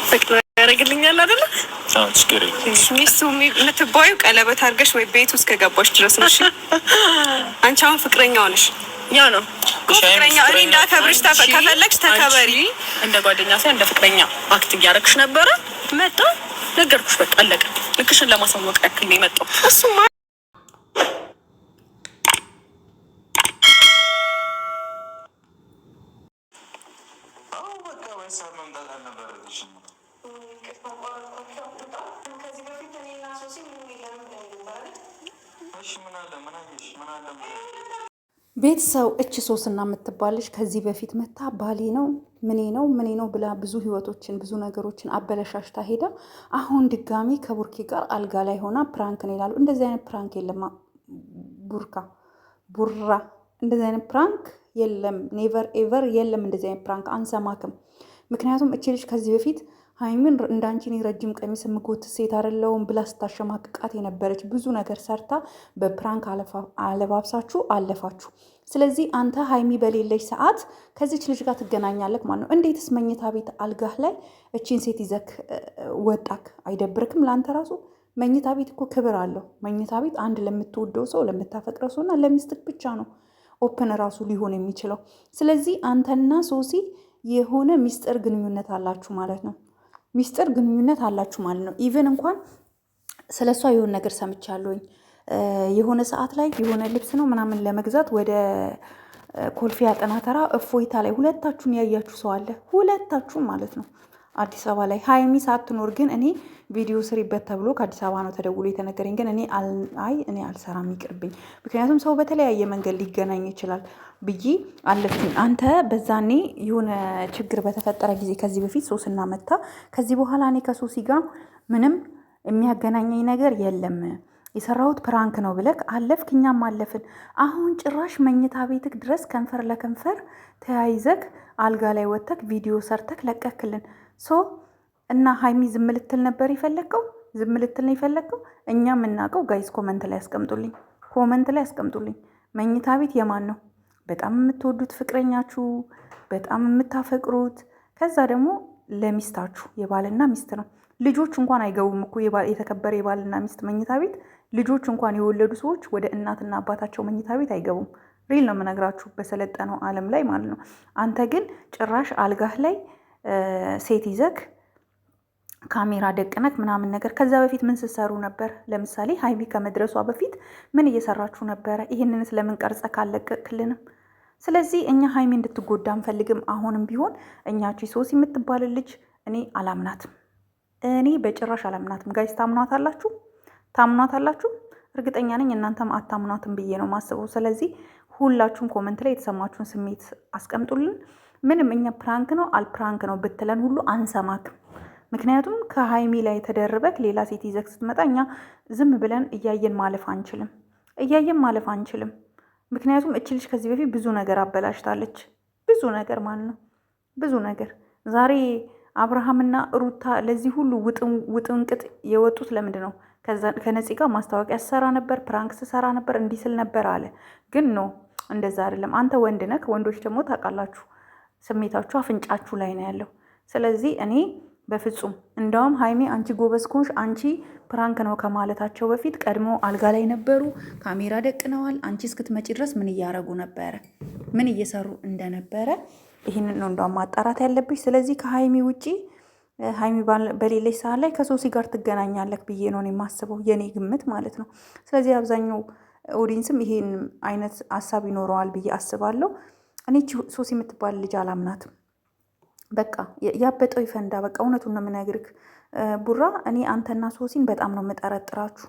ፍቅር ያደርግልኛል አይደለ? አዎ ችግር የለም። እሱ የምትባዩ ቀለበት አድርገሽ ወይ ቤት ውስጥ ከገባሽ ድረስ ነው። እሺ አንቺ አሁን ፍቅረኛው ነሽ። ያ ነው ፍቅረኛ። እኔ እንዳከብርሽ ከፈለግሽ ተከበሪ። እንደ ጓደኛ ሳይሆን እንደ ፍቅረኛ አክት እያደረግሽ ነበረ። መጣ ነገርኩሽ፣ በቃ አለቀ። ልክሽን ለማሳወቅ ያክል ነው የመጣው። እሱማ ቤተሰብ እች ሶስና የምትባልሽ ከዚህ በፊት መታ ባሌ ነው ምኔ ነው ብላ ብዙ ህይወቶችን ብዙ ነገሮችን አበለሻሽታ ሄዳ አሁን ድጋሚ ከቡርኬ ጋር አልጋ ላይ ሆና ፕራንክ ነው ይላሉ። እንደዚህ አይነት ፕራንክ የለም ቡራ፣ እንደዚህ አይነት ፕራንክ የለም። ኔቨር ኤቨር የለም። እንደዚህ አይነት ፕራንክ አንሰማክም። ምክንያቱም እች ልጅ ከዚህ በፊት ሀይሚን እንዳንቺ ረጅም ቀሚስ የምጎት ሴት አይደለሁም ብላ ስታሸማቅቃት የነበረች ብዙ ነገር ሰርታ በፕራንክ አለባብሳችሁ አለፋችሁ። ስለዚህ አንተ ሀይሚ በሌለች ሰዓት ከዚች ልጅ ጋር ትገናኛለህ ማለት ነው። እንዴትስ መኝታ ቤት አልጋህ ላይ እቺን ሴት ይዘክ ወጣክ? አይደብርክም? ለአንተ ራሱ መኝታ ቤት እኮ ክብር አለው። መኝታ ቤት አንድ ለምትወደው ሰው ለምታፈቅረው ሰው እና ለሚስትህ ብቻ ነው ኦፕን ራሱ ሊሆን የሚችለው። ስለዚህ አንተና ሶሲ የሆነ ሚስጥር ግንኙነት አላችሁ ማለት ነው። ሚስጥር ግንኙነት አላችሁ ማለት ነው። ኢቨን እንኳን ስለ እሷ የሆነ ነገር ሰምቻለሁኝ። የሆነ ሰዓት ላይ የሆነ ልብስ ነው ምናምን ለመግዛት ወደ ኮልፌ አጠና ተራ እፎይታ ላይ ሁለታችሁን ያያችሁ ሰው አለ። ሁለታችሁም ማለት ነው አዲስ አበባ ላይ። ሀይሚ ሳትኖር ግን እኔ ቪዲዮ ስሪበት ተብሎ ከአዲስ አበባ ነው ተደውሎ የተነገረኝ። ግን እኔ አልሰራም ይቅርብኝ። ምክንያቱም ሰው በተለያየ መንገድ ሊገናኝ ይችላል ብዬ አለፍኝ። አንተ በዛኔ የሆነ ችግር በተፈጠረ ጊዜ ከዚህ በፊት ሶስና መታ ከዚህ በኋላ እኔ ከሶሲ ጋር ምንም የሚያገናኘኝ ነገር የለም የሰራሁት ፕራንክ ነው ብለክ አለፍክ፣ እኛም አለፍን። አሁን ጭራሽ መኝታ ቤትክ ድረስ ከንፈር ለከንፈር ተያይዘክ አልጋ ላይ ወተክ ቪዲዮ ሰርተክ ለቀክልን። እና ሀይሚ ዝም ልትል ነበር የፈለግከው? ዝም ልትል ነው የፈለግከው? እኛ የምናውቀው ጋይስ ኮመንት ላይ ያስቀምጡልኝ። መኝታ ቤት የማን ነው? በጣም የምትወዱት ፍቅረኛችሁ፣ በጣም የምታፈቅሩት፣ ከዛ ደግሞ ለሚስታችሁ የባልና ሚስት ነው። ልጆች እንኳን አይገቡም እኮ የተከበረ የባልና ሚስት መኝታ ቤት። ልጆች እንኳን የወለዱ ሰዎች ወደ እናትና አባታቸው መኝታ ቤት አይገቡም። ሪል ነው የምነግራችሁ፣ በሰለጠነው ዓለም ላይ ማለት ነው። አንተ ግን ጭራሽ አልጋህ ላይ ሴት ይዘክ ካሜራ ደቅነክ ምናምን ነገር። ከዛ በፊት ምን ስትሰሩ ነበር? ለምሳሌ ሀይሚ ከመድረሷ በፊት ምን እየሰራችሁ ነበረ? ይህንንስ ለምን ቀርጸ ካለቀቅልንም? ስለዚህ እኛ ሀይሚ እንድትጎዳ አንፈልግም። አሁንም ቢሆን እኛቺ ሶሲ የምትባል ልጅ እኔ አላምናትም። እኔ በጭራሽ አላምናትም። ጋይስ ታምኗታላችሁ? እርግጠኛ ነኝ እናንተም አታምኗትም ብዬ ነው ማስበው። ስለዚህ ሁላችሁም ኮመንት ላይ የተሰማችሁን ስሜት አስቀምጡልን። ምንም እኛ ፕራንክ ነው አልፕራንክ ነው ብትለን ሁሉ አንሰማክም። ምክንያቱም ከሀይሚ ላይ ተደርበክ ሌላ ሴት ይዘክ ስትመጣ እኛ ዝም ብለን እያየን ማለፍ አንችልም። ምክንያቱም እች ልጅ ከዚህ በፊት ብዙ ነገር አበላሽታለች። ብዙ ነገር ማለት ነው፣ ብዙ ነገር። ዛሬ አብርሃምና ሩታ ለዚህ ሁሉ ውጥንቅጥ የወጡት ለምንድን ነው? ከነፂ ጋር ማስታወቂያ ስሰራ ነበር፣ ፕራንክ ስሰራ ነበር፣ እንዲህ ስል ነበር አለ። ግን ኖ እንደዛ አይደለም። አንተ ወንድ ነክ፣ ወንዶች ደግሞ ታውቃላችሁ ስሜታችሁ አፍንጫችሁ ላይ ነው ያለው። ስለዚህ እኔ በፍጹም እንደውም ሀይሜ አንቺ ጎበዝ ከሆንሽ አንቺ ፕራንክ ነው ከማለታቸው በፊት ቀድሞ አልጋ ላይ ነበሩ፣ ካሜራ ደቅነዋል። አንቺ እስክትመጪ ድረስ ምን እያረጉ ነበረ፣ ምን እየሰሩ እንደነበረ ይህንን ነው እንደውም ማጣራት ያለብሽ። ስለዚህ ከሀይሚ ውጪ ሀይሚ በሌለች ሰዓት ላይ ከሶሲ ጋር ትገናኛለክ ብዬ ነው የማስበው፣ የኔ ግምት ማለት ነው። ስለዚህ አብዛኛው ኦዲንስም ይሄን አይነት ሀሳብ ይኖረዋል ብዬ አስባለሁ። እኔ ሶሲ የምትባል ልጅ አላምናትም። በቃ ያበጠው ይፈንዳ። በቃ እውነቱን ነው የምነግርህ ቡራ። እኔ አንተና ሶሲን በጣም ነው የምጠረጥራችሁ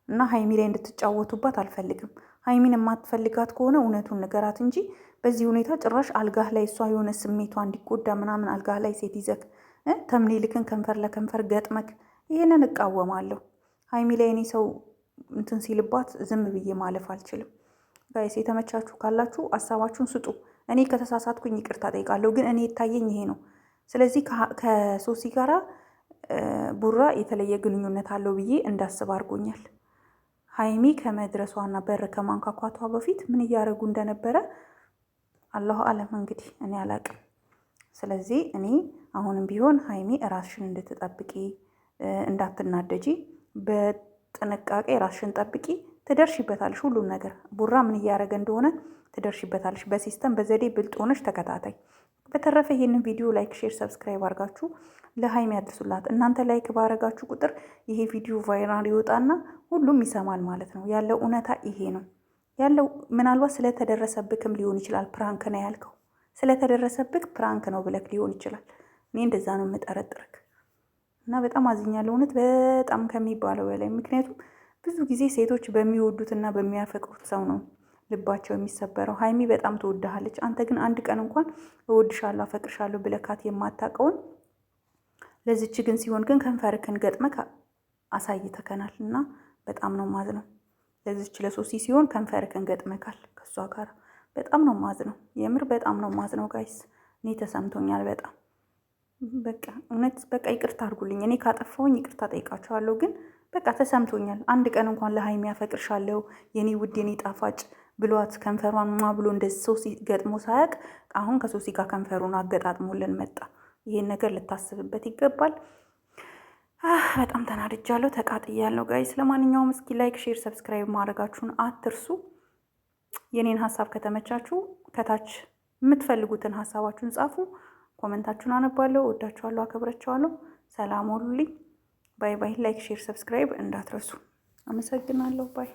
እና ሀይሚ ላይ እንድትጫወቱባት አልፈልግም። ሀይሚን የማትፈልጋት ከሆነ እውነቱን ንገራት እንጂ በዚህ ሁኔታ ጭራሽ አልጋህ ላይ እሷ የሆነ ስሜቷ እንዲጎዳ ምናምን አልጋህ ላይ ሴት ይዘክ ተምኔልክን ከንፈር ለከንፈር ገጥመክ፣ ይህንን እቃወማለሁ። ሀይሚ ላይ እኔ ሰው እንትን ሲልባት ዝም ብዬ ማለፍ አልችልም። ጋይስ የተመቻችሁ ካላችሁ ሀሳባችሁን ስጡ። እኔ ከተሳሳትኩኝ ይቅርታ ጠይቃለሁ፣ ግን እኔ የታየኝ ይሄ ነው። ስለዚህ ከሶሲ ጋራ ቡራ የተለየ ግንኙነት አለው ብዬ እንዳስብ አድርጎኛል። ሀይሚ ከመድረሷና በር ከማንኳኳቷ በፊት ምን እያደረጉ እንደነበረ አላሁ አለም። እንግዲህ እኔ አላቅም። ስለዚህ እኔ አሁንም ቢሆን ሀይሚ ራስሽን እንድትጠብቂ እንዳትናደጂ፣ በጥንቃቄ ራስሽን ጠብቂ። ትደርሽበታለሽ ሁሉም ነገር። ቡራ ምን እያደረገ እንደሆነ ትደርሽበታለሽ። በሲስተም በዘዴ ብልጥ ሆነሽ ተከታታይ። በተረፈ ይህንን ቪዲዮ ላይክ፣ ሼር፣ ሰብስክራይብ አድርጋችሁ ለሀይሚ ያድርሱላት። እናንተ ላይክ ባረጋችሁ ቁጥር ይሄ ቪዲዮ ቫይራል ይወጣና ሁሉም ይሰማል ማለት ነው። ያለው እውነታ ይሄ ነው ያለው። ምናልባት ስለተደረሰብክም ሊሆን ይችላል። ፕራንክ ነው ያልከው፣ ስለተደረሰብክ ፕራንክ ነው ብለክ ሊሆን ይችላል። እኔ እንደዛ ነው የምጠረጥርክ እና በጣም አዝኛለሁ፣ እውነት በጣም ከሚባለው በላይ። ምክንያቱም ብዙ ጊዜ ሴቶች በሚወዱት እና በሚያፈቅሩት ሰው ነው ልባቸው የሚሰበረው። ሀይሚ በጣም ትወድሃለች። አንተ ግን አንድ ቀን እንኳን እወድሻለሁ አፈቅርሻለሁ ብለካት የማታውቀውን ለዚች ግን ሲሆን ግን ከንፈርክን ገጥመክ አሳይተከናል እና በጣም ነው ማዝነው። ለዚች ለሶሲ ሲሆን ከንፈርክን ገጥመካል ከሷ ጋር። በጣም ነው ማዝነው፣ የምር በጣም ነው ማዝነው ጋይስ። እኔ ተሰምቶኛል በጣም በቃ እውነት በቃ ይቅርታ አድርጉልኝ። እኔ ካጠፋሁኝ ይቅርታ ጠይቃችኋለሁ፣ ግን በቃ ተሰምቶኛል። አንድ ቀን እንኳን ለሀይሚ ያፈቅርሻለሁ የኔ ውድ የኔ ጣፋጭ ብሏት ከንፈሯን ማ ብሎ እንደዚህ ሶሲ ገጥሞ ሳያቅ አሁን ከሶሲ ጋር ከንፈሩን አገጣጥሞልን መጣ። ይሄን ነገር ልታስብበት ይገባል። በጣም ተናድጃለሁ፣ ተቃጥያለሁ ጋይስ። ለማንኛውም እስኪ ላይክ፣ ሼር፣ ሰብስክራይብ ማድረጋችሁን አትርሱ። የኔን ሀሳብ ከተመቻችሁ ከታች የምትፈልጉትን ሀሳባችሁን ጻፉ። ኮመንታችሁን አነባለሁ። ወዳችኋለሁ፣ አከብራችኋለሁ። ሰላም ሁኑልኝ። ባይ ባይ። ላይክ፣ ሼር፣ ሰብስክራይብ እንዳትረሱ። አመሰግናለሁ። ባይ